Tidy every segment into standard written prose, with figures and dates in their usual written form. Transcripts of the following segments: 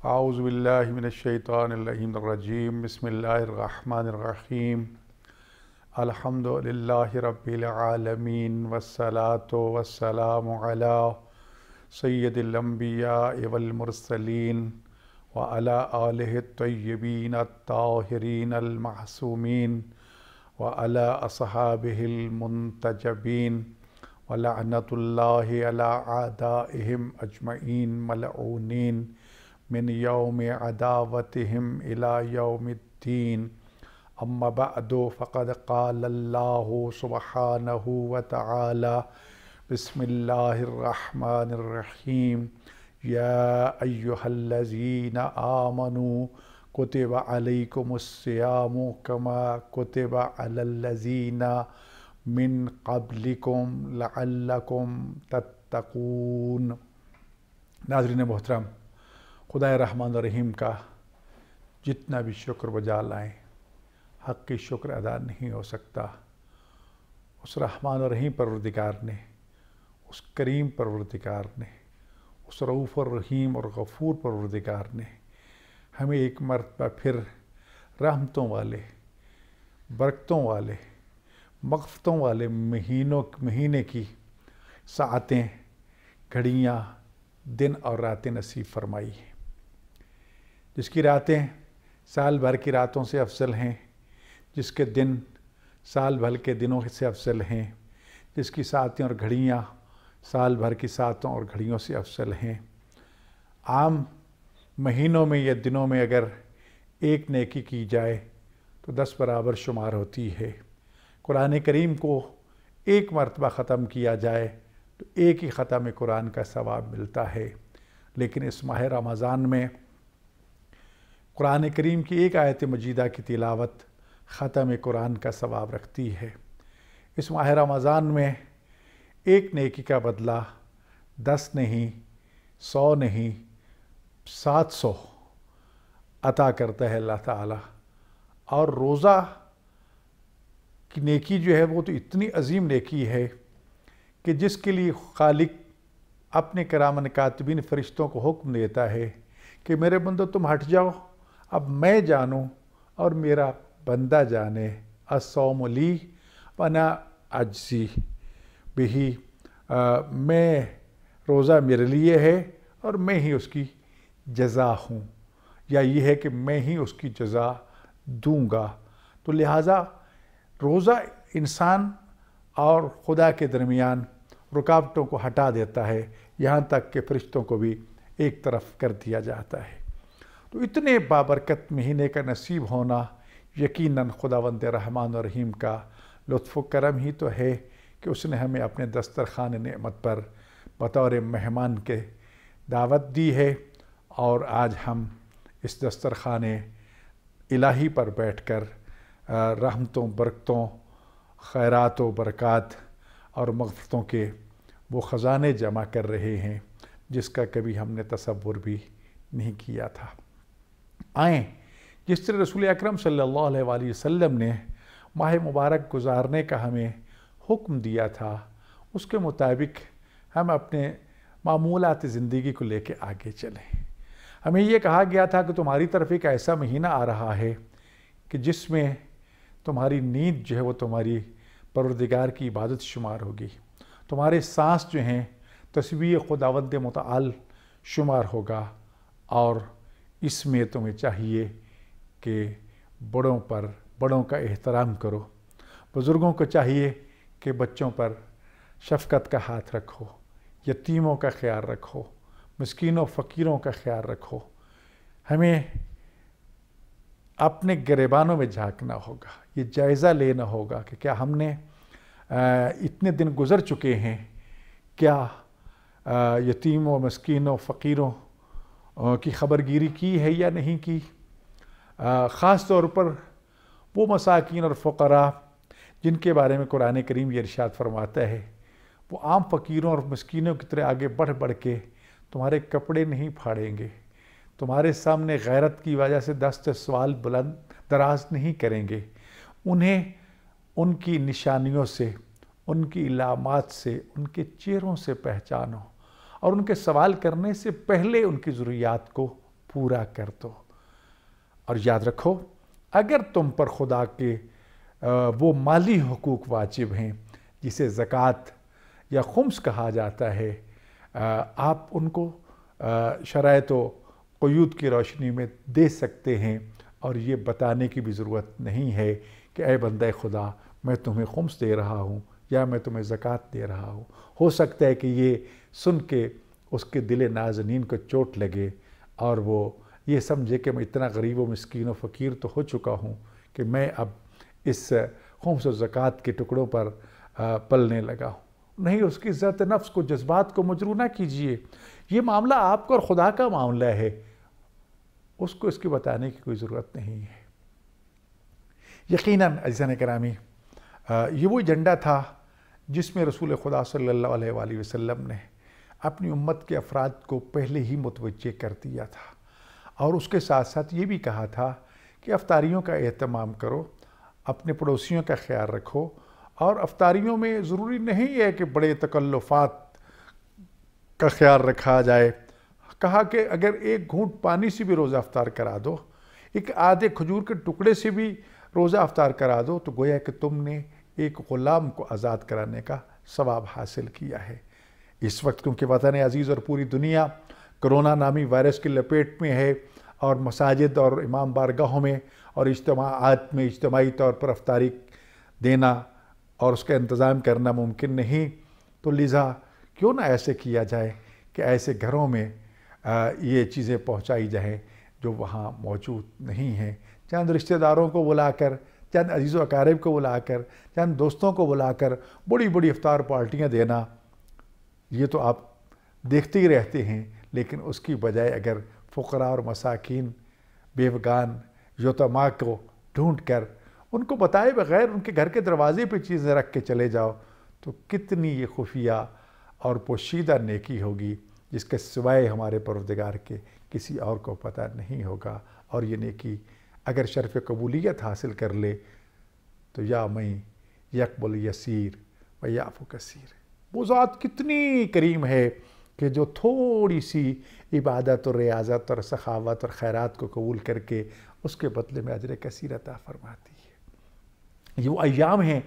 اعوذ باللہ من الشیطان اللعین الرجیم بسم اللہ الرحمن الرحیم الحمد للہ رب العالمین والصلاة والسلام علی سید الانبیاء والمرسلین وعلی آلہ الطیبین الطاہرین المعصومین وعلی اصحابہ المنتجبین ولعنۃ اللہ علی اعدائہم اجمعین ملعونین من یوم عداوتہم الی یوم الدین اما بعد فقد قال اللہ سبحانہ وتعالی بسم اللہ الرحمن الرحیم یا ایہا الذین آمنوا کتب علیکم الصیام کما کتب علی الذین من قبلکم لعلکم تتقون۔ ناظرین محترم، خدا رحمان الرحیم کا جتنا بھی شکر بجا لائیں حق کی شکر ادا نہیں ہو سکتا۔ اس رحمان الرحیم پروردگار نے، اس کریم پروردگار نے، اس رؤوف الرحیم اور غفور پروردگار نے ہمیں ایک مرتبہ پھر رحمتوں والے، برکتوں والے، مغفرتوں والے مہینے کی ساعتیں، گھڑیاں، دن اور راتیں نصیب فرمائی ہیں، جس کی راتیں سال بھر کی راتوں سے افضل ہیں، جس کے دن سال بھر کے دنوں سے افضل ہیں، جس کی ساعتیں اور گھڑیاں سال بھر کی ساعتوں اور گھڑیوں سے افضل ہیں۔ عام مہینوں میں یا دنوں میں اگر ایک نیکی کی جائے تو 10 برابر شمار ہوتی ہے۔ قرآن کریم کو ایک مرتبہ ختم کیا جائے تو ایک ہی ختم قرآن کا ثواب ملتا ہے، لیکن اس ماہ رمضان میں قرآن کریم کی ایک آیت مجیدہ کی تلاوت ختم قرآن کا ثواب رکھتی ہے۔ اس ماہ رمضان میں ایک نیکی کا بدلہ 10 نہیں، 100 نہیں، 700 عطا کرتا ہے اللہ تعالیٰ۔ اور روزہ کی نیکی جو ہے وہ تو اتنی عظیم نیکی ہے کہ جس کے لیے خالق اپنے کرامن کاتبین فرشتوں کو حکم دیتا ہے کہ میرے بندو تم ہٹ جاؤ، اب میں جانوں اور میرا بندہ جانے، الصوم لی وانا اجزی بہ، میں روزہ میرے لیے ہے اور میں ہی اس کی جزا ہوں، یا یہ ہے کہ میں ہی اس کی جزا دوں گا۔ تو لہٰذا روزہ انسان اور خدا کے درمیان رکاوٹوں کو ہٹا دیتا ہے، یہاں تک کہ فرشتوں کو بھی ایک طرف کر دیا جاتا ہے۔ تو اتنے بابرکت مہینے کا نصیب ہونا یقیناً خداوند رحمان الرحیم کا لطف و کرم ہی تو ہے کہ اس نے ہمیں اپنے دسترخوان نعمت پر بطور مہمان کے دعوت دی ہے، اور آج ہم اس دسترخوان الہی پر بیٹھ کر رحمتوں، برکتوں، خیرات و برکات اور مغفرتوں کے وہ خزانے جمع کر رہے ہیں جس کا کبھی ہم نے تصور بھی نہیں کیا تھا۔ آئیں، جس طرح رسول اکرم صلی اللہ علیہ وآلہ وسلم نے ماہ مبارک گزارنے کا ہمیں حکم دیا تھا، اس کے مطابق ہم اپنے معمولات زندگی کو لے کے آگے چلیں۔ ہمیں یہ کہا گیا تھا کہ تمہاری طرف ایک ایسا مہینہ آ رہا ہے کہ جس میں تمہاری نیند جو ہے وہ تمہاری پروردگار کی عبادت شمار ہوگی، تمہارے سانس جو ہیں تسبیح خداوند متعال شمار ہوگا، اور اس میں تمہیں چاہیے کہ بڑوں کا احترام کرو، بزرگوں کو چاہیے کہ بچوں پر شفقت کا ہاتھ رکھو، یتیموں کا خیال رکھو، مسکینوں فقیروں کا خیال رکھو۔ ہمیں اپنے گریبانوں میں جھانکنا ہوگا، یہ جائزہ لینا ہوگا کہ کیا ہم نے اتنے دن گزر چکے ہیں، کیا یتیموں، مسکینوں، فقیروں کی خبرگیری کی ہے یا نہیں کی۔ خاص طور پر وہ مساکین اور فقراء جن کے بارے میں قرآن کریم یہ ارشاد فرماتا ہے، وہ عام فقیروں اور مسکینوں کی طرح آگے بڑھ بڑھ کے تمہارے کپڑے نہیں پھاڑیں گے، تمہارے سامنے غیرت کی وجہ سے دست سوال بلند دراز نہیں کریں گے، انہیں ان کی نشانیوں سے، ان کی علامات سے، ان کے چہروں سے پہچانو، اور ان کے سوال کرنے سے پہلے ان کی ضروریات کو پورا کر دو۔ اور یاد رکھو، اگر تم پر خدا کے وہ مالی حقوق واجب ہیں جسے زکوٰۃ یا خمس کہا جاتا ہے، آپ ان کو شرائط و قیود کی روشنی میں دے سکتے ہیں، اور یہ بتانے کی بھی ضرورت نہیں ہے کہ اے بندہ خدا میں تمہیں خمس دے رہا ہوں یا میں تمہیں زکوٰۃ دے رہا ہوں۔ ہو سکتا ہے کہ یہ سن کے اس کے دل نازنین کو چوٹ لگے اور وہ یہ سمجھے کہ میں اتنا غریب و مسکین و فقیر تو ہو چکا ہوں کہ میں اب اس خمس و زکوٰۃ کے ٹکڑوں پر پلنے لگا ہوں۔ نہیں، اس کی عزت نفس کو، جذبات کو مجروح نہ کیجیے۔ یہ معاملہ آپ کا اور خدا کا معاملہ ہے، اس کو اس کے بتانے کی کوئی ضرورت نہیں ہے۔ یقیناً عزیزان گرامی، یہ وہ ایجنڈا تھا جس میں رسول خدا صلی اللہ علیہ وآلہ وسلم نے اپنی امت کے افراد کو پہلے ہی متوجہ کر دیا تھا، اور اس کے ساتھ ساتھ یہ بھی کہا تھا کہ افطاریوں کا اہتمام کرو، اپنے پڑوسیوں کا خیال رکھو، اور افطاریوں میں ضروری نہیں ہے کہ بڑے تکلفات کا خیال رکھا جائے۔ کہا کہ اگر ایک گھونٹ پانی سے بھی روزہ افطار کرا دو، ایک آدھے کھجور کے ٹکڑے سے بھی روزہ افطار کرا دو، تو گویا کہ تم نے ایک غلام کو آزاد کرانے کا ثواب حاصل کیا ہے۔ اس وقت کیونکہ وطن عزیز اور پوری دنیا کرونا نامی وائرس کی لپیٹ میں ہے، اور مساجد اور امام بارگاہوں میں اور اجتماعات میں اجتماعی طور پر افطاری دینا اور اس کا انتظام کرنا ممکن نہیں، تو لذا کیوں نہ ایسے کیا جائے کہ ایسے گھروں میں یہ چیزیں پہنچائی جائیں جو وہاں موجود نہیں ہیں۔ چند رشتہ داروں کو بلا کر، چند عزیز و اقارب کو بلا کر، چند دوستوں کو بلا کر بڑی بڑی افطار پارٹیاں دینا، یہ تو آپ دیکھتے ہی رہتے ہیں، لیکن اس کی بجائے اگر فقراء اور مساکین، بیوگان، یتیما کو ڈھونڈ کر ان کو بتائے بغیر ان کے گھر کے دروازے پہ چیزیں رکھ کے چلے جاؤ، تو کتنی یہ خفیہ اور پوشیدہ نیکی ہوگی جس کے سوائے ہمارے پروردگار کے کسی اور کو پتہ نہیں ہوگا۔ اور یہ نیکی اگر شرف قبولیت حاصل کر لے تو یا میں یقبل یسیر و یعفو کثیر، وہ ذات کتنی کریم ہے کہ جو تھوڑی سی عبادت اور ریاضت اور سخاوت اور خیرات کو قبول کر کے اس کے بدلے میں اجر کثیر عطا فرماتی ہے۔ یہ وہ ایام ہیں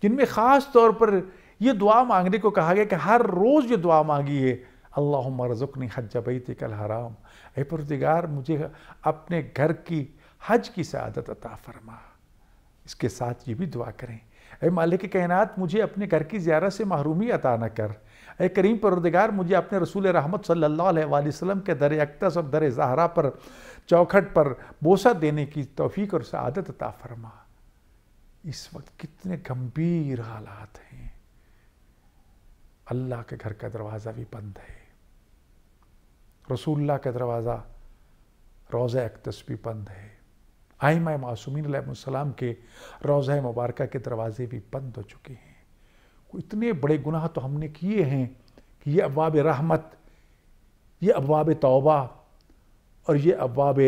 جن میں خاص طور پر یہ دعا مانگنے کو کہا گیا کہ ہر روز یہ دعا مانگیے، اللہم ارزقنی حج بیتک الحرام، اے پروردگار مجھے اپنے گھر کی حج کی سعادت عطا فرما۔ اس کے ساتھ یہ بھی دعا کریں، اے مالک کائنات مجھے اپنے گھر کی زیارت سے محرومی عطا نہ کر، اے کریم پروردگار مجھے اپنے رسول رحمت صلی اللہ علیہ وآلہ وسلم کے در اقدس اور در زہرا پر چوکھٹ پر بوسہ دینے کی توفیق اور سعادت عطا فرما۔ اس وقت کتنے گمبھیر حالات ہیں، اللہ کے گھر کا دروازہ بھی بند ہے، رسول اللہ کا دروازہ روضہ اقدس بھی بند ہے، ائمہ معصومین علیہ السلام کے روضہ مبارکہ کے دروازے بھی بند ہو چکے ہیں۔ اتنے بڑے گناہ تو ہم نے کیے ہیں کہ یہ ابواب رحمت، یہ ابواب توبہ اور یہ ابواب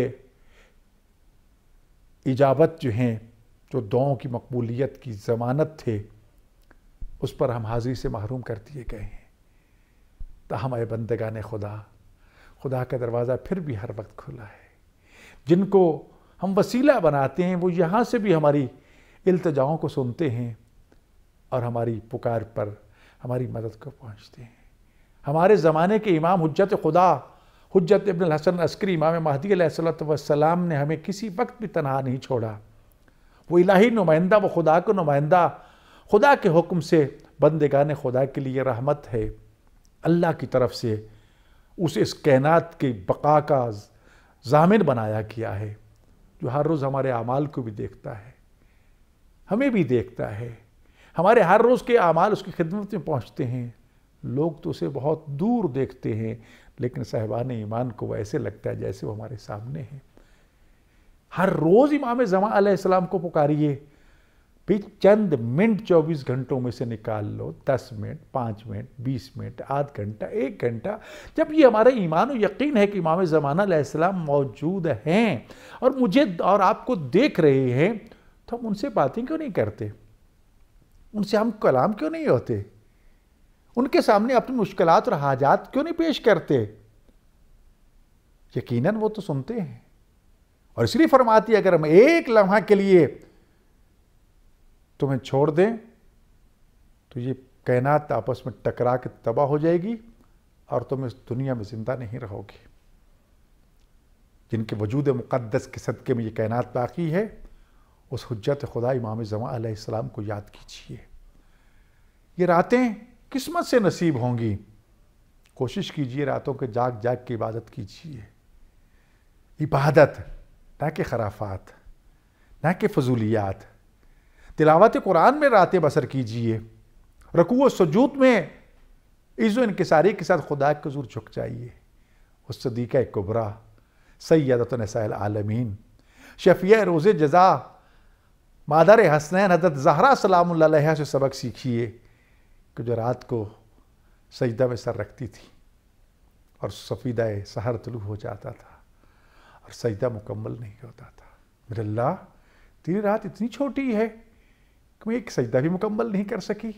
اجابت جو ہیں، جو دعاؤں کی مقبولیت کی ضمانت تھے، اس پر ہم حاضری سے محروم کر دیے گئے ہیں۔ تاہم اے بندگان خدا، خدا کا دروازہ پھر بھی ہر وقت کھلا ہے۔ جن کو ہم وسیلہ بناتے ہیں وہ یہاں سے بھی ہماری التجاؤں کو سنتے ہیں اور ہماری پکار پر ہماری مدد کو پہنچتے ہیں۔ ہمارے زمانے کے امام حجت خدا، حجت ابن الحسن عسکری، امام مہدی علیہ السلام نے ہمیں کسی وقت بھی تنہا نہیں چھوڑا۔ وہ الہی نمائندہ، وہ خدا کو نمائندہ، خدا کے حکم سے بندگان خدا کے لیے رحمت ہے، اللہ کی طرف سے اسے اس کائنات کی بقا کا ضامن بنایا گیا ہے، جو ہر روز ہمارے اعمال کو بھی دیکھتا ہے، ہمیں بھی دیکھتا ہے۔ ہمارے ہر روز کے اعمال اس کی خدمت میں پہنچتے ہیں۔ لوگ تو اسے بہت دور دیکھتے ہیں، لیکن صاحبان ایمان کو وہ ایسے لگتا ہے جیسے وہ ہمارے سامنے ہیں۔ ہر روز امام زمان علیہ السلام کو پکاریے، بھی چند منٹ 24 گھنٹوں میں سے نکال لو، 10 منٹ، 5 منٹ، 20 منٹ، آدھ گھنٹہ، 1 گھنٹہ، جب یہ ہمارا ایمان و یقین ہے کہ امام زمانہ علیہ السلام موجود ہیں اور مجھے اور آپ کو دیکھ رہے ہیں، تو ہم ان سے باتیں کیوں نہیں کرتے؟ ان سے ہم کلام کیوں نہیں ہوتے؟ ان کے سامنے اپنی مشکلات اور حاجات کیوں نہیں پیش کرتے؟ یقیناً وہ تو سنتے ہیں، اور اس لیے فرماتی ہے اگر ہم ایک لمحہ کے لیے تمہیں چھوڑ دیں تو یہ کائنات آپس میں ٹکرا کے تباہ ہو جائے گی اور تم اس دنیا میں زندہ نہیں رہو گے۔ جن کے وجود مقدس کے صدقے میں یہ کائنات باقی ہے، اس حجت خدا امام زمان علیہ السلام کو یاد کیجیے۔ یہ راتیں قسمت سے نصیب ہوں گی، کوشش کیجیے راتوں کے جاگ جاگ کے عبادت کیجیے۔ عبادت، نہ کہ خرافات، نہ کہ فضولیات۔ تلاوت قرآن میں راتیں بسر کیجیے، رکوع و سجود میں عز و انکساری کے ساتھ خدا کے حضور جھک جائیے۔ اس صدیقہ کبریٰ سیدۃ نساء العالمین، شفیع روز جزا، مادر حسنین حضرت زہرا سلام اللہ علیہا سے سبق سیکھیے کہ جو رات کو سجدہ میں سر رکھتی تھی اور سفیدہ سحر طلوع ہو جاتا تھا اور سجدہ مکمل نہیں ہوتا تھا۔ میرے اللہ، تیری رات اتنی چھوٹی ہے کہ میں ایک سجدہ بھی مکمل نہیں کر سکی۔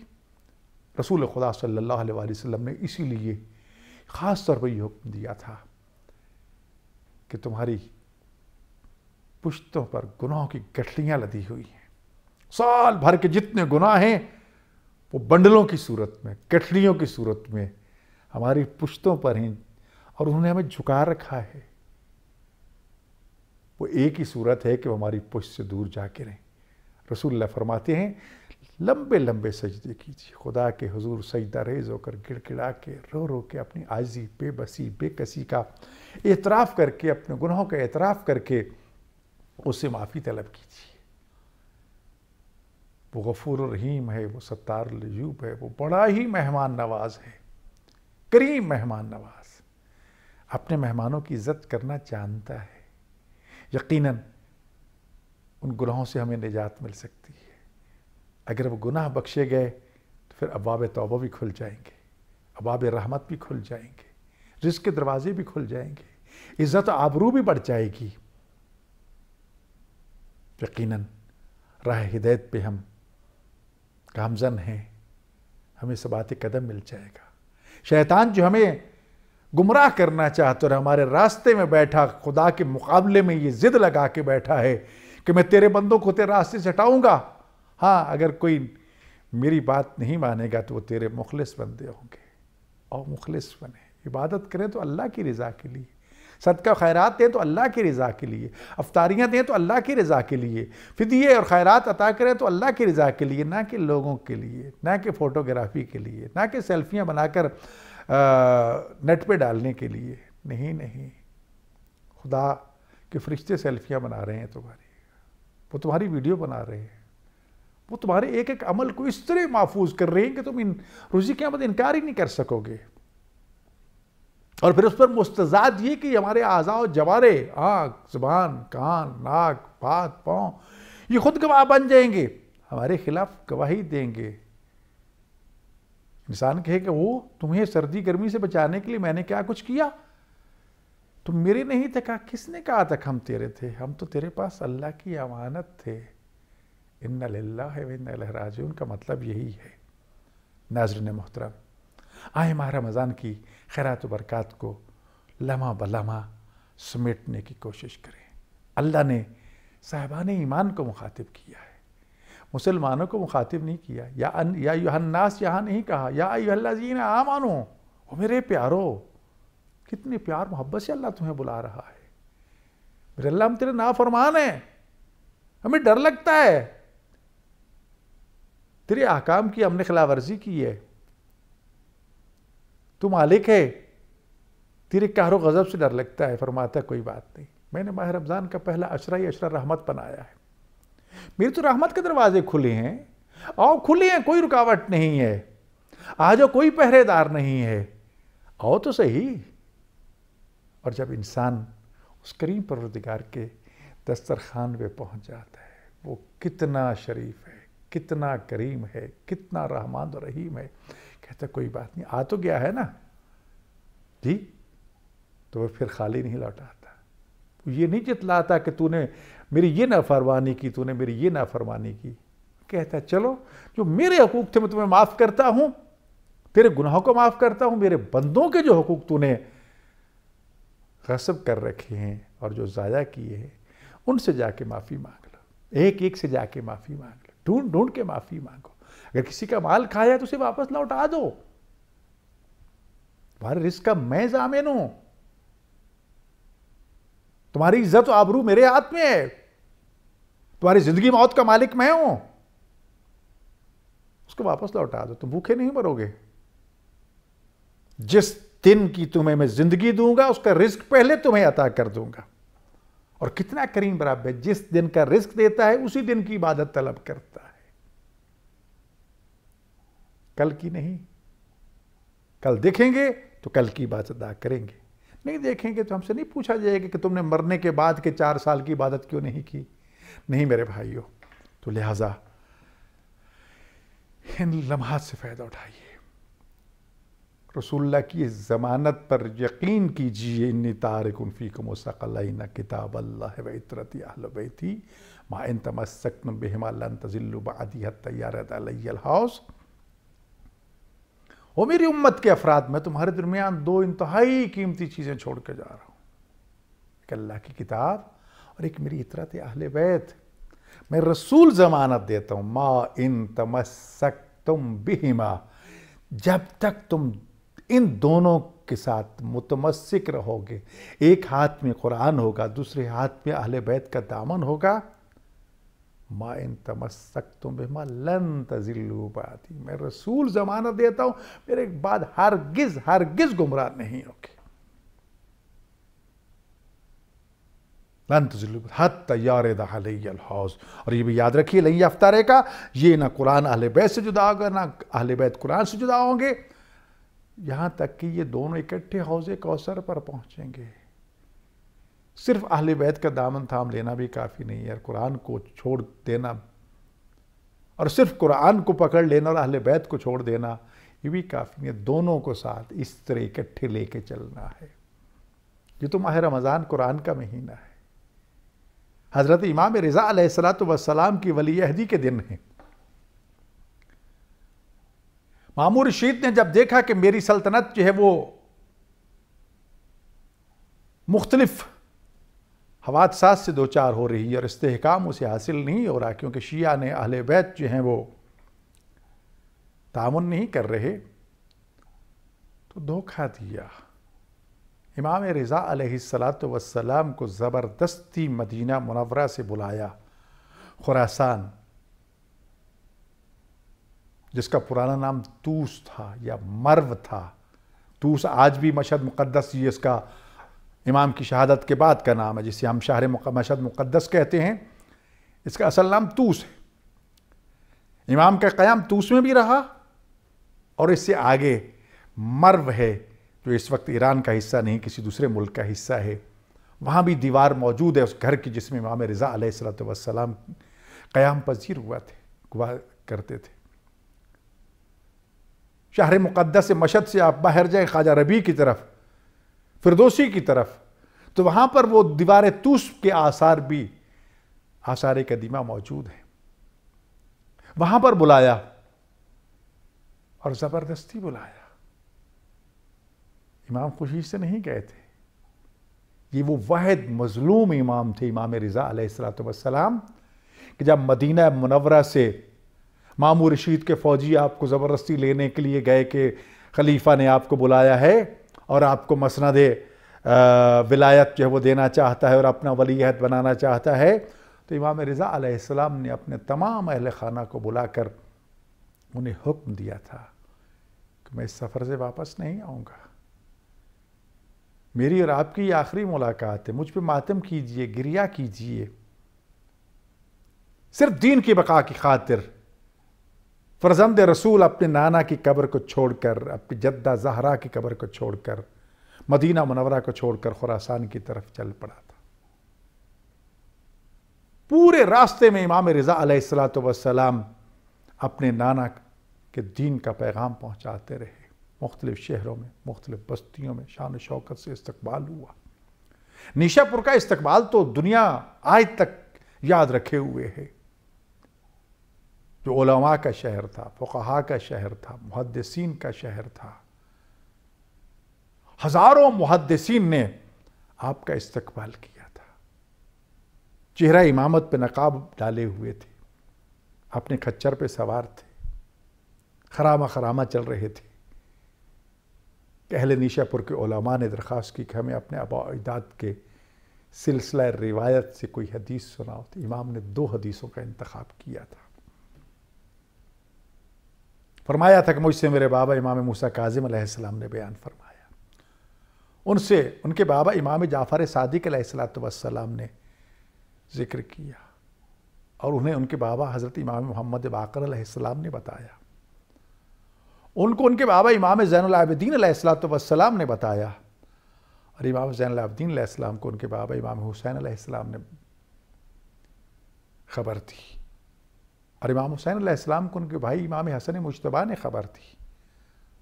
رسول خدا صلی اللہ علیہ وسلم نے اسی لیے خاص طور پر یہ حکم دیا تھا کہ تمہاری پشتوں پر گناہوں کی گٹھلیاں لدی ہوئی ہیں، سال بھر کے جتنے گناہ ہیں وہ بنڈلوں کی صورت میں، گٹھلیوں کی صورت میں ہماری پشتوں پر ہیں، اور انہوں نے ہمیں جھکا رکھا ہے۔ وہ ایک ہی صورت ہے کہ وہ ہماری پشت سے دور جا کے رہیں۔ رسول اللہ فرماتے ہیں لمبے لمبے سجدے کیجیے، خدا کے حضور سجدہ ریز ہو کر گڑ گڑا کے رو رو کے اپنی عاجزی، بے بسی، بے کسی کا اعتراف کر کے، اپنے گناہوں کا اعتراف کر کے اس سے معافی طلب کیجیے۔ وہ غفور الرحیم ہے، وہ ستار العیوب ہے، وہ بڑا ہی مہمان نواز ہے، کریم مہمان نواز، اپنے مہمانوں کی عزت کرنا جانتا ہے۔ یقیناً ان گناہوں سے ہمیں نجات مل سکتی ہے۔ اگر وہ گناہ بخشے گئے تو پھر ابواب توبہ بھی کھل جائیں گے، ابواب رحمت بھی کھل جائیں گے، رزق کے دروازے بھی کھل جائیں گے، عزت و آبرو بھی بڑھ جائے گی۔ یقیناً راہ ہدایت پہ ہم گامزن ہیں، ہمیں ثبات قدم مل جائے گا۔ شیطان جو ہمیں گمراہ کرنا چاہتا اور ہمارے راستے میں بیٹھا، خدا کے مقابلے میں یہ ضد لگا کے بیٹھا ہے کہ میں تیرے بندوں کو تیرے راستے سے ہٹاؤں گا، ہاں اگر کوئی میری بات نہیں مانے گا تو وہ تیرے مخلص بندے ہوں گے، اور مخلص بنے، عبادت کریں تو اللہ کی رضا کے لیے، صدقہ خیرات دیں تو اللہ کی رضا کے لیے، افطاریاں دیں تو اللہ کی رضا کے لیے، فدیے اور خیرات عطا کریں تو اللہ کی رضا کے لیے، نہ کہ لوگوں کے لیے، نہ کہ فوٹوگرافی کے لیے، نہ کہ سیلفیاں بنا کر نیٹ پہ ڈالنے کے لیے۔ نہیں، خدا کے فرشتے سیلفیاں بنا رہے ہیں تمہاری، وہ تمہاری ویڈیو بنا رہے ہیں، وہ تمہارے ایک ایک عمل کو اس طرح محفوظ کر رہے ہیں کہ تم روزی قیامت انکار ہی نہیں کر سکو گے۔ اور پھر اس پر مستزاد یہ کہ ہمارے اعضاء و جوارے، آنکھ، زبان، کان، ناک، ہاتھ، پاؤں، یہ خود گواہ بن جائیں گے، ہمارے خلاف گواہی دیں گے۔ انسان کہے کہ وہ تمہیں سردی گرمی سے بچانے کے لیے میں نے کیا کچھ کیا، تم میرے نہیں تھے، کہا کس نے کہا تک ہم تیرے تھے، ہم تو تیرے پاس اللہ کی امانت تھے۔ اِنَّ لِلَّهِ وَإِنَّا إِلَيْهِ رَاجِعُونَ کا مطلب یہی ہے۔ ناظرین محترم، آئے ماہ رمضان کی خیرات و برکات کو لمحہ بلمحہ سمیٹنے کی کوشش کریں۔ اللہ نے صاحبان ایمان کو مخاطب کیا ہے، مسلمانوں کو مخاطب نہیں کیا۔ یا ایھا الناس یہاں نہیں کہا، یا ایھا الذین آمنوا، وہ میرے پیارو، کتنے پیار محبت سے اللہ تمہیں بلا رہا ہے۔ میرے اللہ ہم تیرے نافرمان ہیں، ہمیں ڈر لگتا ہے، تیرے احکام کی ہم نے خلاف ورزی کی ہے، تو مالک ہے، تیرے قہر و غضب سے ڈر لگتا ہے۔ فرماتا ہے کوئی بات نہیں، میں نے ماہ رمضان کا پہلا عشرہ ہی عشرہ رحمت بنایا ہے، میری تو رحمت کے دروازے کھلے ہیں، آؤ کھلے ہیں، کوئی رکاوٹ نہیں ہے، آ جاؤ، کوئی پہرے دار نہیں ہے، آؤ تو صحیح۔ اور جب انسان اس کریم پروردگار کے دسترخوان پہ پہنچ جاتا ہے، وہ کتنا شریف ہے، کتنا کریم ہے، کتنا رحمان و رحیم ہے، کہتا ہے کوئی بات نہیں، آ تو گیا ہے نا جی، تو وہ پھر خالی نہیں لوٹاتا، وہ یہ نہیں جتلاتا کہ تو نے میری یہ نافرمانی کی، تو نے میری یہ نافرمانی کی، کہتا ہے چلو جو میرے حقوق تھے میں تمہیں معاف کرتا ہوں، تیرے گناہوں کو معاف کرتا ہوں، میرے بندوں کے جو حقوق تو نے غصب کر رکھے ہیں اور جو ضائع کیے ہیں ان سے جا کے معافی مانگ لو، ایک ایک سے جا کے معافی مانگ لو، ڈھونڈ ڈھونڈ کے معافی مانگو۔ اگر کسی کا مال کھایا تو اسے واپس لوٹا دو، تمہارے رزق کا میں ضامن ہوں، تمہاری عزت و آبرو میرے ہاتھ میں ہے، تمہاری زندگی موت کا مالک میں ہوں، اس کو واپس لوٹا دو، تم بھوکے نہیں مرو گے۔ جس دن کی تمہیں میں زندگی دوں گا اس کا رزق پہلے تمہیں عطا کر دوں گا، اور کتنا کریم رب ہے، جس دن کا رزق دیتا ہے اسی دن کی عبادت طلب کرتا ہے، کل کی نہیں۔ کل دیکھیں گے تو کل کی عبادت ادا کریں گے، نہیں دیکھیں گے تو ہم سے نہیں پوچھا جائے گا کہ تم نے مرنے کے بعد کے 4 سال کی عبادت کیوں نہیں کی۔ نہیں میرے بھائیوں، تو لہذا ان لمحات سے فائدہ اٹھائیے، رسول اللہ کی ضمانت پر یقین کیجئے، انی تارک فیکم ثقلین کتاب اللہ و عترتی اہل بیتی ما ان تمسکتم بہما لن تضلوا بعدی حتی یرد علی الحوض۔ وہ میری امت کے افراد، میں تمہارے درمیان 2 انتہائی قیمتی چیزیں چھوڑ کے جا رہا ہوں، ایک اللہ کی کتاب اور ایک میری عترت اہل بیت۔ میں رسول ضمانت دیتا ہوں، ما ان تمسکتم بہما، جب تک تم ان دونوں کے ساتھ متمسک رہو گے، ایک ہاتھ میں قرآن ہوگا، دوسرے ہاتھ میں اہل بیت کا دامن ہوگا، ما ان تمسکتم بہما لن تضلوا بعدی، میں رسول ضمانت دیتا ہوں میرے بعد ہرگز ہرگز گمراہ نہیں ہوگے، لن تضلوا حتی یرد علی الحوض۔ اور یہ بھی یاد رکھیے، لن یفترقا، یہ نہ قرآن اہل بیت سے جدا ہوگا، نہ اہل بیت قرآن سے جدا ہوں گے، یہاں تک کہ یہ دونوں اکٹھے حوض کوثر پر پہنچیں گے۔ صرف اہل بیت کا دامن تھام لینا بھی کافی نہیں ہے، قرآن کو چھوڑ دینا اور صرف قرآن کو پکڑ لینا اور اہل بیت کو چھوڑ دینا یہ بھی کافی نہیں ہے، دونوں کو ساتھ اس طرح اکٹھے لے کے چلنا ہے۔ یہ تو ماہ رمضان قرآن کا مہینہ ہے، حضرت امام رضا علیہ السلام کی ولی عہدی کے دن ہیں۔ مامون رشید نے جب دیکھا کہ میری سلطنت جو ہے وہ مختلف حوادثات سے دوچار ہو رہی ہے اور استحکام اسے حاصل نہیں ہو رہا، کیونکہ شیعہ نے اہل بیت جو ہیں وہ تعاون نہیں کر رہے، تو دھوکہ دیا، امام رضا علیہ السلام کو زبردستی مدینہ منورہ سے بلایا، خراسان جس کا پرانا نام طوس تھا یا مرو تھا، طوس آج بھی مشہد مقدس، یہ اس کا امام کی شہادت کے بعد کا نام ہے، جسے ہم شہر مشہد مقدس کہتے ہیں، اس کا اصل نام طوس ہے۔ امام کا قیام طوس میں بھی رہا، اور اس سے آگے مرو ہے جو اس وقت ایران کا حصہ نہیں کسی دوسرے ملک کا حصہ ہے، وہاں بھی دیوار موجود ہے اس گھر کی جس میں امام رضا علیہ السلام قیام پذیر ہوا کرتے تھے۔ شہر مقدس مشہد سے آپ باہر جائیں خواجہ ربیع کی طرف، فردوسی کی طرف، تو وہاں پر وہ دیوار طوس کے آثار بھی آثار قدیمہ موجود ہیں۔ وہاں پر بلایا اور زبردستی بلایا، امام خوشی سے نہیں گئے تھے، یہ وہ واحد مظلوم امام تھے امام رضا علیہ السلام کہ جب مدینہ منورہ سے مامون رشید کے فوجی آپ کو زبردستی لینے کے لیے گئے کہ خلیفہ نے آپ کو بلایا ہے اور آپ کو مسند ولایت جو ہے وہ دینا چاہتا ہے اور اپنا ولی عہد بنانا چاہتا ہے، تو امام رضا علیہ السلام نے اپنے تمام اہل خانہ کو بلا کر انہیں حکم دیا تھا کہ میں اس سفر سے واپس نہیں آؤں گا، میری اور آپ کی یہ آخری ملاقات ہے، مجھ پہ ماتم کیجئے، گریہ کیجئے، صرف دین کی بقا کی خاطر۔ فرزند رسول اپنے نانا کی قبر کو چھوڑ کر، اپنی جدہ زہرا کی قبر کو چھوڑ کر، مدینہ منورہ کو چھوڑ کر خراسان کی طرف چل پڑا تھا۔ پورے راستے میں امام رضا علیہ السلام اپنے نانا کے دین کا پیغام پہنچاتے رہے، مختلف شہروں میں، مختلف بستیوں میں شان و شوکت سے استقبال ہوا۔ نیشا پور کا استقبال تو دنیا آج تک یاد رکھے ہوئے ہے، جو علماء کا شہر تھا، فقہاء کا شہر تھا، محدثین کا شہر تھا۔ ہزاروں محدثین نے آپ کا استقبال کیا تھا، چہرہ امامت پہ نقاب ڈالے ہوئے تھے، اپنے کھچر پہ سوار تھے، خرامہ خرامہ چل رہے تھے کہ اہل نیشا پور کے علماء نے درخواست کی کہ ہمیں اپنے آباء و اجداد کے سلسلہ روایت سے کوئی حدیث سناؤ، تو امام نے 2 حدیثوں کا انتخاب کیا تھا۔ فرمایا تھا کہ مجھ سے میرے بابا امام موسیٰ کاظم علیہ السلام نے بیان فرمایا، ان سے ان کے بابا امام جعفر صادق علیہ السلام نے ذکر کیا، اور انہیں ان کے بابا حضرت امام محمد باقر علیہ السلام نے بتایا، ان کو ان کے بابا امام زین العابدین علیہ السلام نے بتایا، اور امام زین العابدین علیہ السلام کو ان کے بابا امام حسین علیہ السلام نے خبر دی، اور امام حسین علیہ السلام کو ان کے بھائی امام حسن مجتبیٰ نے خبر دی،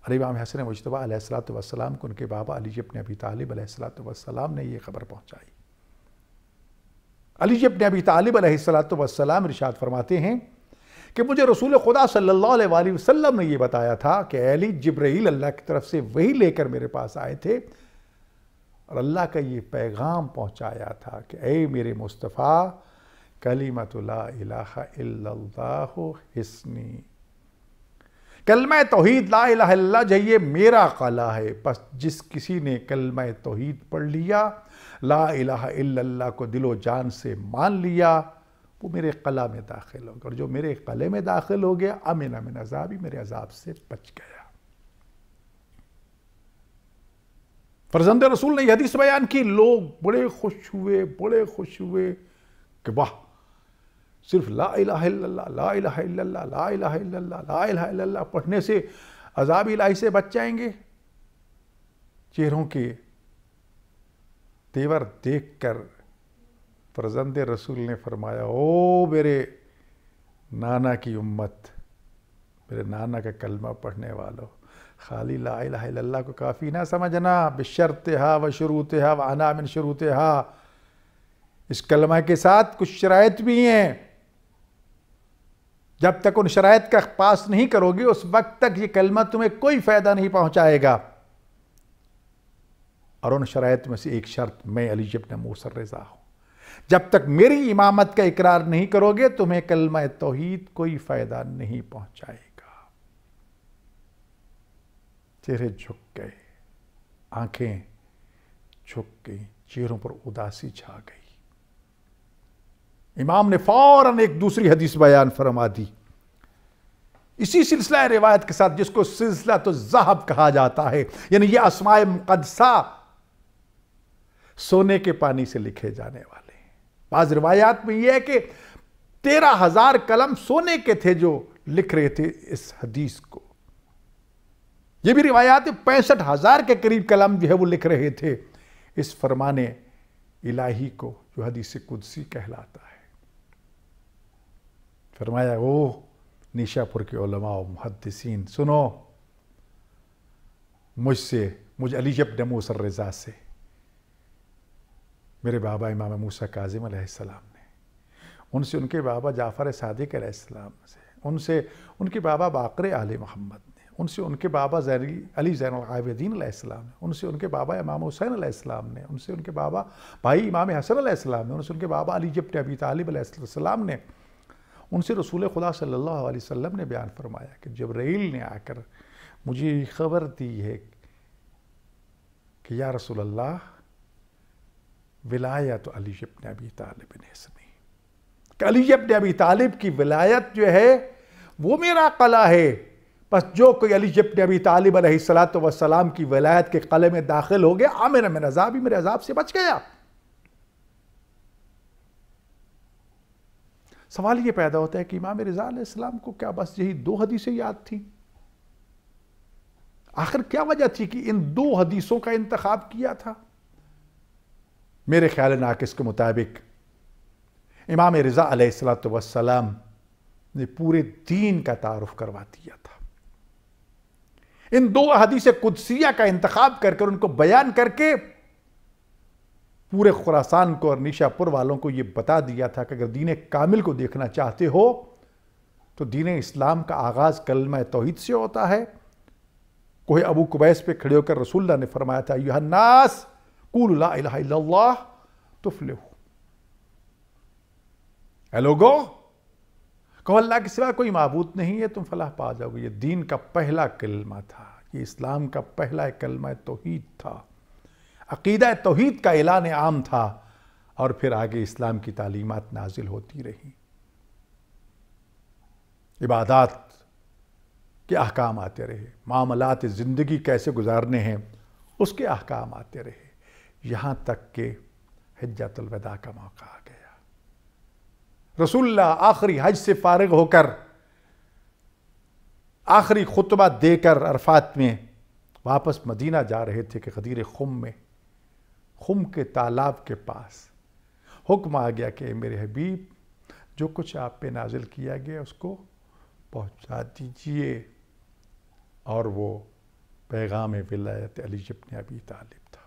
اور امام حسن مجتبیٰ علیہ السلام کو ان کے بابا علی ابن ابی طالب علیہ السلام نے یہ خبر پہنچائی۔ علی ابن ابی طالب علیہ السلام ارشاد فرماتے ہیں کہ مجھے رسول خدا صلی اللہ علیہ وسلم نے یہ بتایا تھا کہ اے علی، جبرائیل اللہ کی طرف سے وہی لے کر میرے پاس آئے تھے، اور اللہ کا یہ پیغام پہنچایا تھا کہ اے میرے مصطفیٰ، کلمۃ لا الہ الا اللہ حسنی، کلمہ توحید لا الہ الا اللہ جو یہ میرا قلعہ ہے، پس جس کسی نے کلمہ توحید پڑھ لیا، لا الہ الا اللہ کو دل و جان سے مان لیا، وہ میرے قلعہ میں داخل ہوگا، اور جو میرے قلعے میں داخل ہو گیا امن من عذابی، میرے عذاب سے بچ گیا۔ فرزند رسول نے یہ حدیث بیان کی، لوگ بڑے خوش ہوئے کہ واہ، صرف لا الہ الا اللہ، لا الہ الا اللہ، لا الہ الا اللہ، لا الہ الا اللہ پڑھنے سے عذاب الہی سے بچ جائیں گے۔ چہروں کے تیور دیکھ کر فرزند رسول نے فرمایا، او میرے نانا کی امت، میرے نانا کا کلمہ پڑھنے والوں، خالی لا الہ الا اللہ کو کافی نہ سمجھنا، بشرطہا و شروطہا و انا من شروطہا، اس کلمہ کے ساتھ کچھ شرائط بھی ہیں، جب تک ان شرائط کا پاس نہیں کرو گے اس وقت تک یہ کلمہ تمہیں کوئی فائدہ نہیں پہنچائے گا، اور ان شرائط میں سے ایک شرط میں علی ابن موسیٰ الرضا ہوں، جب تک میری امامت کا اقرار نہیں کرو گے تمہیں کلمہ توحید کوئی فائدہ نہیں پہنچائے گا۔ چہرے جھک گئے، آنکھیں جھک گئی، چہروں پر اداسی چھا گئی۔ امام نے فوراً ایک دوسری حدیث بیان فرما دی، اسی سلسلہ روایت کے ساتھ، جس کو سلسلہ تو ذہب کہا جاتا ہے، یعنی یہ اسماء مقدسہ سونے کے پانی سے لکھے جانے والے ہیں۔ بعض روایات میں یہ ہے کہ 13,000 قلم سونے کے تھے جو لکھ رہے تھے اس حدیث کو، یہ بھی روایات 65,000 کے قریب قلم جو ہے وہ لکھ رہے تھے اس فرمان الہی کو جو حدیث قدسی کہلاتا ہے۔ فرمایا، او نیشا پور کے علماء و محدثین، سنو، مجھ علی ابن موسیٰ الرضا سے، میرے بابا امام موسیٰ کاظم علیہ السلام نے، ان سے ان کے بابا جعفر صادق علیہ السلام سے، ان کے بابا باقر آل محمد نے، ان سے ان کے بابا علی زین العابدین علیہ السلام نے، ان سے ان کے بابا امام حسین علیہ السلام نے، ان سے ان کے بابا بھائی امام حسن علیہ السلام نے، ان سے ان کے بابا علی ابن ابی طالب علیہ السلام نے، ان سے رسول خدا صلی اللہ علیہ وسلم نے بیان فرمایا کہ جبرائیل نے آ کر مجھے خبر دی ہے کہ یا رسول اللہ، ولایت علی ابن ابی طالب حسنی، کہ علی ابن ابی طالب کی ولایت جو ہے وہ میرا قلعہ ہے، بس جو کوئی علی ابن ابی طالب علیہ السلام کی ولایت کے قلعے میں داخل ہو گیا، آمن من عذابی، میرے عذاب سے بچ گیا۔ سوال یہ پیدا ہوتا ہے کہ امام رضا علیہ السلام کو کیا بس یہی 2 حدیثیں یاد تھیں؟ آخر کیا وجہ تھی کہ ان 2 حدیثوں کا انتخاب کیا تھا؟ میرے خیال ناقص کے مطابق امام رضا علیہ السلام نے پورے دین کا تعارف کروا دیا تھا۔ ان 2 حدیث قدسیہ کا انتخاب کر ان کو بیان کر کے پورے خراسان کو اور نیشا پور والوں کو یہ بتا دیا تھا کہ اگر دین کامل کو دیکھنا چاہتے ہو تو دین اسلام کا آغاز کلمہ توحید سے ہوتا ہے۔ کوہ ابو قبیس پہ کھڑے ہو کر رسول اللہ نے فرمایا تھا، ایھا الناس قولوا لا الہ الا اللہ تفلحوا. اے لوگو کہو اللہ کے سوا کوئی معبود نہیں ہے، تم فلاح پا جاؤ گے. یہ دین کا پہلا کلمہ تھا، یہ اسلام کا پہلا کلمہ توحید تھا، عقیدہ توحید کا اعلان عام تھا، اور پھر آگے اسلام کی تعلیمات نازل ہوتی رہیں. عبادات کے احکام آتے رہے، معاملات زندگی کیسے گزارنے ہیں اس کے احکام آتے رہے، یہاں تک کہ حجۃ الوداع کا موقع آ گیا. رسول اللہ آخری حج سے فارغ ہو کر آخری خطبہ دے کر عرفات میں واپس مدینہ جا رہے تھے کہ غدیر خم میں، خم کے تالاب کے پاس حکم آ گیا کہ میرے حبیب جو کچھ آپ پہ نازل کیا گیا اس کو پہنچا دیجئے. اور وہ پیغام ولایت علی ابن ابی طالب تھا.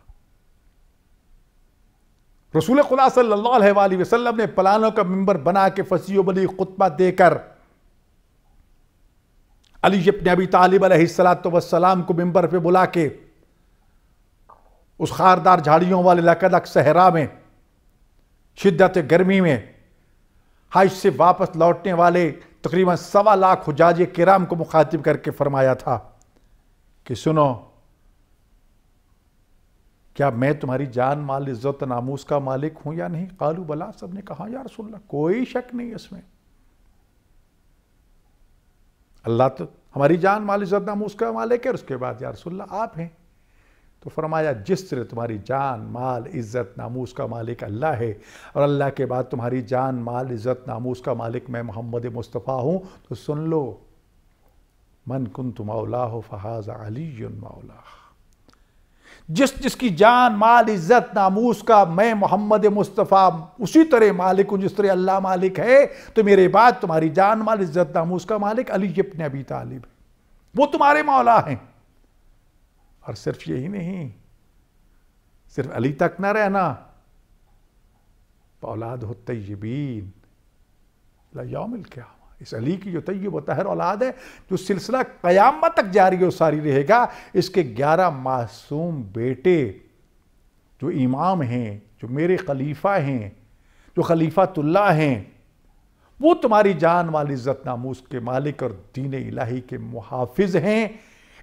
رسول خدا صلی اللہ علیہ وآلہ وسلم نے پلانوں کا ممبر بنا کے فصیح و بلیغ خطبہ دے کر علی ابن ابی طالب علیہ السلام کو ممبر پہ بلا کے اس خاردار جھاڑیوں والے لکدک صحرا میں شدت گرمی میں حج سے واپس لوٹنے والے تقریباً 1.25 لاکھ حجاج کرام کو مخاطب کر کے فرمایا تھا کہ سنو، کیا میں تمہاری جان مال عزت ناموس کا مالک ہوں یا نہیں؟ قالوا بلا، سب نے کہا یا رسول اللہ کوئی شک نہیں اس میں، اللہ تو ہماری جان مال عزت ناموس کا مالک ہے. اور اس کے بعد یا رسول اللہ آپ ہیں. تو فرمایا جس طرح تمہاری جان مال عزت ناموس کا مالک اللہ ہے، اور اللہ کے بعد تمہاری جان مال عزت ناموس کا مالک میں محمد مصطفیٰ ہوں، تو سن لو، من کنت مولاہ فہذا علی مولاہ. جس کی جان مال عزت ناموس کا میں محمد مصطفیٰ اسی طرح مالک ہوں جس طرح اللہ مالک ہے، تو میرے بعد تمہاری جان مال عزت ناموس کا مالک علی ابن ابی طالب ہے، وہ تمہارے مولا ہیں. اور صرف یہی نہیں، صرف علی تک نہ رہنا، اولاد الطیبین یوم القیامہ، اس علی کی جو طیب و طاہر اولاد ہے جو سلسلہ قیامت تک جاری و ساری رہے گا، اس کے 11 معصوم بیٹے جو امام ہیں، جو میرے خلیفہ ہیں، جو خلیفۃ اللہ ہیں، وہ تمہاری جان مال عزت ناموس کے مالک اور دین الہی کے محافظ ہیں.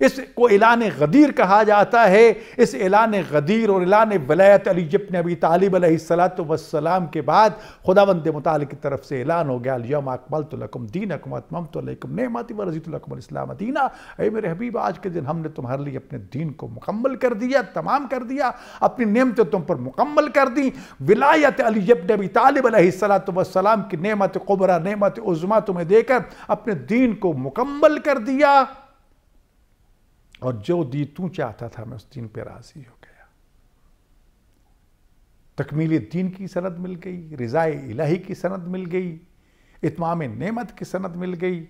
اس کو اعلان غدیر کہا جاتا ہے. اس اعلان غدیر اور اعلان ولایت علی ابن ابی طالب علیہ السلام کے بعد خداوند متعال کی طرف سے اعلان ہو گیا الیوم اکملت لکم دینکم واتممت علیکم نعمتی ورضیت لکم الاسلام دینا. اے میرے حبیب آج کے دن ہم نے تمہارے لیے اپنے دین کو مکمل کر دیا، تمام کر دیا، اپنی نعمتیں تم پر مکمل کر دی. ولایت علی ابن ابی طالب علیہ السلام کی نعمت کبریٰ، نعمت عظمیٰ تمہیں دے کر اپنے دین کو مکمل کر دیا. اور جو دی تو چاہتا تھا میں اس دین پہ راضی ہو گیا. تکمیل دین کی سند مل گئی، رضا الہی کی سند مل گئی، اتمام نعمت کی سند مل گئی.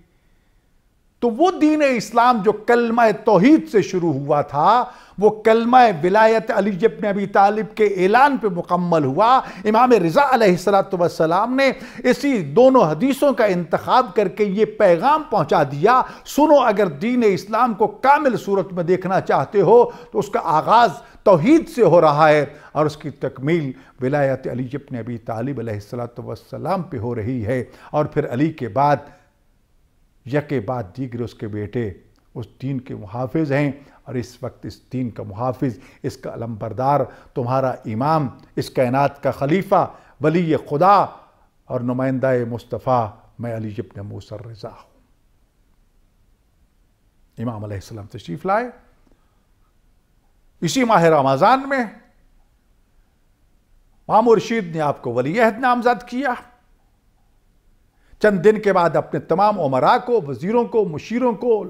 تو وہ دین اسلام جو کلمہ توحید سے شروع ہوا تھا، وہ کلمہ ولایت علی ابن ابی طالب کے اعلان پہ مکمل ہوا. امام رضا علیہ السلام نے اسی دونوں حدیثوں کا انتخاب کر کے یہ پیغام پہنچا دیا، سنو اگر دین اسلام کو کامل صورت میں دیکھنا چاہتے ہو تو اس کا آغاز توحید سے ہو رہا ہے، اور اس کی تکمیل ولایت علی ابن ابی طالب علیہ السلام پہ ہو رہی ہے. اور پھر علی کے بعد یکے بعد دیگر اس کے بیٹے اس دین کے محافظ ہیں. اور اس وقت اس دین کا محافظ، اس کا علمبردار، تمہارا امام، اس کائنات کا خلیفہ، ولی خدا اور نمائندہ مصطفیٰ میں علی ابن موسیٰ الرضا ہوں. امام علیہ السلام تشریف لائے اسی ماہ رمضان میں. مامون رشید نے آپ کو ولی عہد نامزد کیا. چند دن کے بعد اپنے تمام امراء کو، وزیروں کو، مشیروں کو،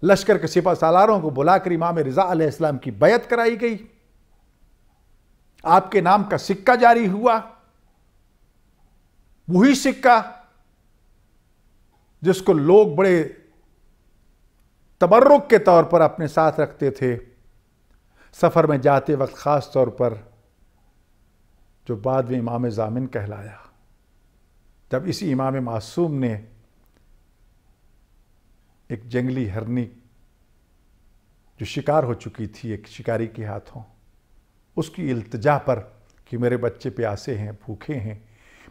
لشکر کے سپہ سالاروں کو بلا کر امام رضا علیہ السلام کی بیعت کرائی گئی. آپ کے نام کا سکہ جاری ہوا، وہی سکہ جس کو لوگ بڑے تبرک کے طور پر اپنے ساتھ رکھتے تھے سفر میں جاتے وقت، خاص طور پر جو بعد میں امام ضامن کہلایا. جب اسی امام معصوم نے ایک جنگلی ہرنی جو شکار ہو چکی تھی ایک شکاری کے ہاتھوں، اس کی التجا پر کہ میرے بچے پیاسے ہیں، بھوکے ہیں،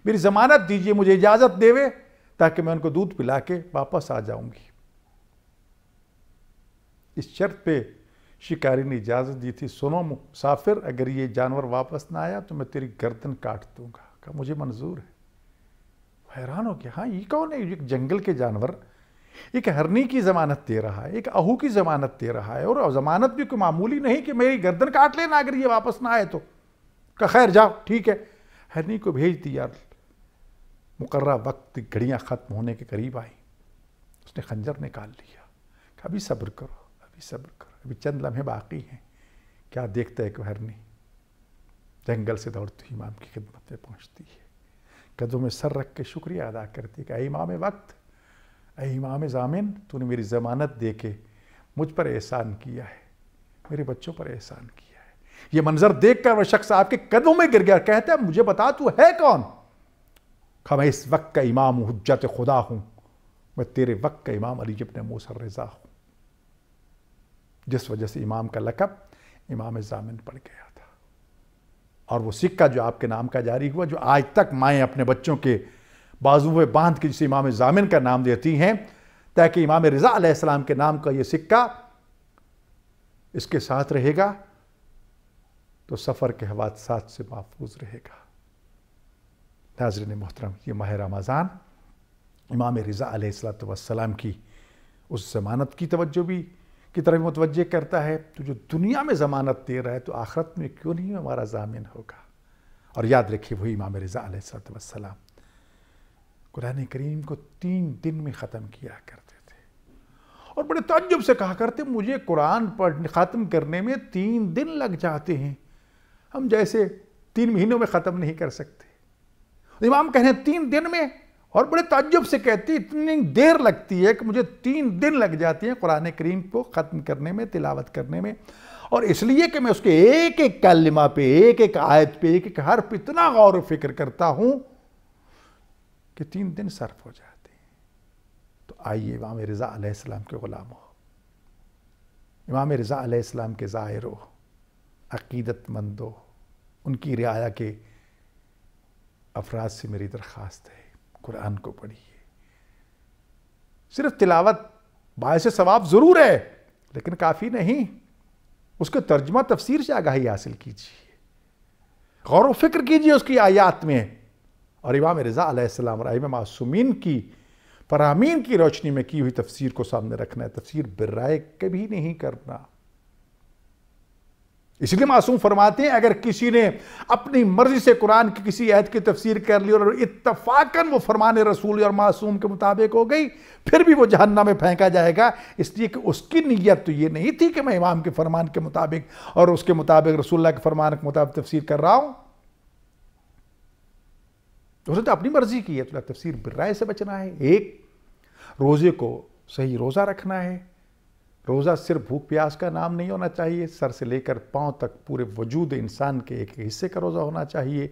میری ضمانت دیجئے، مجھے اجازت دیوے تاکہ میں ان کو دودھ پلا کے واپس آ جاؤں گی۔ اس شرط پہ شکاری نے اجازت دی تھی، سنو مسافر، اگر یہ جانور واپس نہ آیا تو میں تیری گردن کاٹ دوں گا۔ کہا مجھے منظور ہے۔ حیران ہو گیا، ہاں یہ کون ہے؟ ایک جنگل کے جانور ایک ہرنی کی ضمانت دے رہا ہے، ایک اہو کی ضمانت دے رہا ہے، اور ضمانت بھی کوئی معمولی نہیں کہ میری گردن کاٹ لینا اگر یہ واپس نہ آئے تو۔ کہا خیر جاؤ ٹھیک ہے۔ ہرنی کو بھیج دیا۔ مقررہ وقت گھڑیاں ختم ہونے کے قریب آئیں، اس نے خنجر نکال لیا۔ کہا ابھی صبر کرو، ابھی صبر کرو، ابھی چند لمحے باقی ہیں۔ کیا دیکھتا ہے کہ ہرنی جنگل سے دوڑتی امام کی خدمت میں پہنچتی ہے، قدموں میں سر رکھ کے شکریہ ادا کرتی ہے کہ اے امام وقت، اے امام ضامن، تو نے میری ضمانت دے کے مجھ پر احسان کیا ہے، میرے بچوں پر احسان کیا ہے۔ یہ منظر دیکھ کر وہ شخص آپ کے قدموں میں گر گیا، کہتا ہے مجھے بتا تو ہے کون؟ کہا میں اس وقت کا امام ہوں، حجت خدا ہوں، میں تیرے وقت کا امام علی ابن موسیٰ الرضا ہوں، جس وجہ سے امام کا لقب امام ضامن پڑ گیا تھا۔ اور وہ سکہ جو آپ کے نام کا جاری ہوا، جو آج تک مائیں اپنے بچوں کے بازو پہ باندھ کے جسے امام ضامن کا نام دیتی ہیں تاکہ امام رضا علیہ السلام کے نام کا یہ سکہ اس کے ساتھ رہے گا تو سفر کے حوادثات سے محفوظ رہے گا۔ ناظرین محترم، یہ ماہ رمضان امام رضا علیہ السلام کی اس ضمانت کی توجہ بھی کی طرف متوجہ کرتا ہے، تو جو دنیا میں ضمانت دے رہا ہے تو آخرت میں کیوں نہیں ہمارا ضامن ہوگا۔ اور یاد رکھیے وہی امام رضا علیہ السلام قرآن کریم کو 3 دن میں ختم کیا کرتے تھے، اور بڑے تعجب سے کہا کرتے مجھے قرآن ختم کرنے میں 3 دن لگ جاتے ہیں، ہم جیسے 3 مہینوں میں ختم نہیں کر سکتے۔ امام کہنے 3 دن میں، اور بڑے تعجب سے کہتی اتنی دیر لگتی ہے کہ مجھے 3 دن لگ جاتے ہیں قرآن کریم کو ختم کرنے میں، تلاوت کرنے میں، اور اس لیے کہ میں اس کے ایک ایک کلمہ پہ، ایک ایک آیت پہ، ایک ایک حرف اتنا غور و فکر کرتا ہوں کہ 3 دن صرف ہو جاتے ہیں۔ تو آئیے امام رضا علیہ السلام کے غلام ہو، امام رضا علیہ السلام کے ظاہر ہو، عقیدت مند ہو، ان کی رعایا کے افراد سے میری درخواست ہے قرآن کو پڑھیے۔ صرف تلاوت باعث ثواب ضرور ہے لیکن کافی نہیں، اس کے ترجمہ تفسیر سے آگاہی حاصل کیجیے، غور و فکر کیجیے اس کی آیات میں، اور امام رضا علیہ السلام اور ائمہ معصومین کی فرامین کی روشنی میں کی ہوئی تفسیر کو سامنے رکھنا ہے، تفسیر بالرائے کبھی نہیں کرنا۔ اس لیے معصوم فرماتے ہیں اگر کسی نے اپنی مرضی سے قرآن کی کسی آیت کی تفسیر کر لی اور اتفاقاً وہ فرمان رسول اور معصوم کے مطابق ہو گئی، پھر بھی وہ جہنم میں پھینکا جائے گا، اس لیے کہ اس کی نیت تو یہ نہیں تھی کہ میں امام کے فرمان کے مطابق اور اس کے مطابق رسول اللہ کے فرمان کے مطابق تفسیر کر رہا ہوں، اس نے تو اپنی مرضی کی ہے۔ تو تفسیر بالرائے سے بچنا ہے۔ ایک، روزے کو صحیح روزہ رکھنا ہے، روزہ صرف بھوک پیاس کا نام نہیں ہونا چاہیے، سر سے لے کر پاؤں تک پورے وجود انسان کے ایک حصے کا روزہ ہونا چاہیے،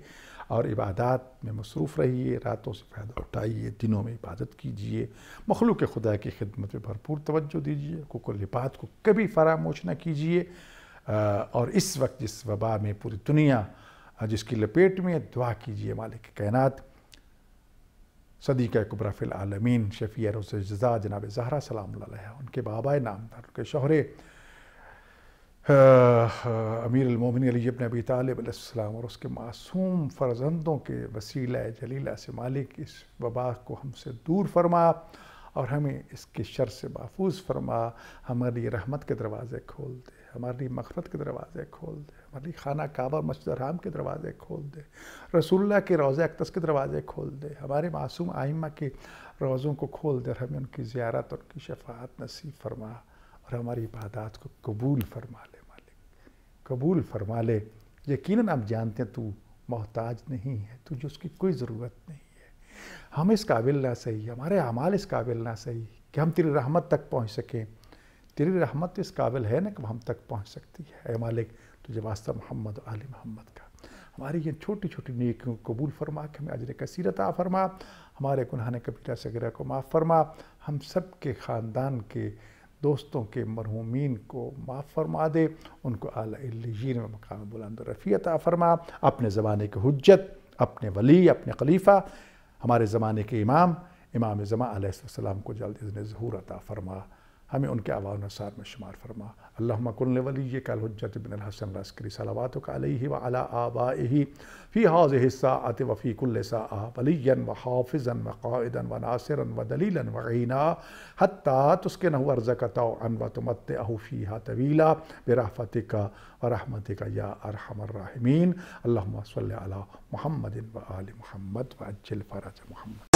اور عبادات میں مصروف رہیے، راتوں سے فائدہ اٹھائیے، دنوں میں عبادت کیجیے، مخلوق خدا کی خدمت میں بھرپور توجہ دیجیے، حقوق العباد کو کبھی فراموش نہ کیجیے، اور اس وقت جس وبا میں پوری دنیا جس کی لپیٹ میں، دعا کیجیے مالک کائنات صدیقہ کبریٰ فی العالمین شفیع روز جزا جناب زہرا سلام اللہ علیہ، ان کے بابائے نامدار، ان کے شوہر امیر المومنین علی ابن ابی طالب علیہ السلام اور اس کے معصوم فرزندوں کے وسیلہ جلیلہ سے مالک اس وبا کو ہم سے دور فرما اور ہمیں اس کے شر سے محفوظ فرما، ہماری رحمت کے دروازے کھول دے، ہماری مغفرت کے دروازے کھول دے، ہماری خانہ کعبہ مسجد الحرام کے دروازے کھول دے، رسول اللہ کے روضہ اقدس کے دروازے کھول دے، ہمارے معصوم ائمہ کے روضوں کو کھول دے، اور ہمیں ان کی زیارت اور ان کی شفاعت نصیب فرما، اور ہماری عبادات کو قبول فرما لے مالک، قبول فرما لے۔ یقیناً ہم جانتے ہیں تو محتاج نہیں ہے، تجھے اس کی کوئی ضرورت نہیں ہے، ہم اس قابل نہ صحیح، ہمارے اعمال اس قابل نہ صحیح کہ ہم تیری رحمت تک پہنچ سکیں، تیری رحمت اس قابل ہے نا کہ ہم تک پہنچ سکتی ہے۔ اے مالک تجھے واسطہ محمد و آل محمد کا ہماری یہ چھوٹی چھوٹی نیکیوں کو قبول فرما کہ ہمیں اجر کثیر عطا فرما، ہمارے گناہ کبیرہ صغیرہ کو معاف فرما، ہم سب کے خاندان کے دوستوں کے مرحومین کو معاف فرما دے، ان کو اعلیٰ علیین میں مقام بلند و رفیع عطا فرما، اپنے زمانے کے حجت، اپنے ولی، اپنے خلیفہ، ہمارے زمانے کے امام زمان علیہ السلام کو جلد اذن ظہور عطا فرما، ہمیں ان کے اعوان و نصار میں شمار فرما۔ اللہم کن لولیک الحجۃ بن الحسن العسکری صلواتک علیہ وعلی آبائہ فی ہذہ الساعۃ وفی کل ساعہ ولیا وحافظا وقائدا وناصرا ودلیلا وعینا حتی تسکنہ ارضک طوعا وتمتعہ فیہا طویلا برحمتک ورحمتک یا ارحم الراحمین۔ اللہم صلی علی محمد وآل محمد وعجل فرج محمد۔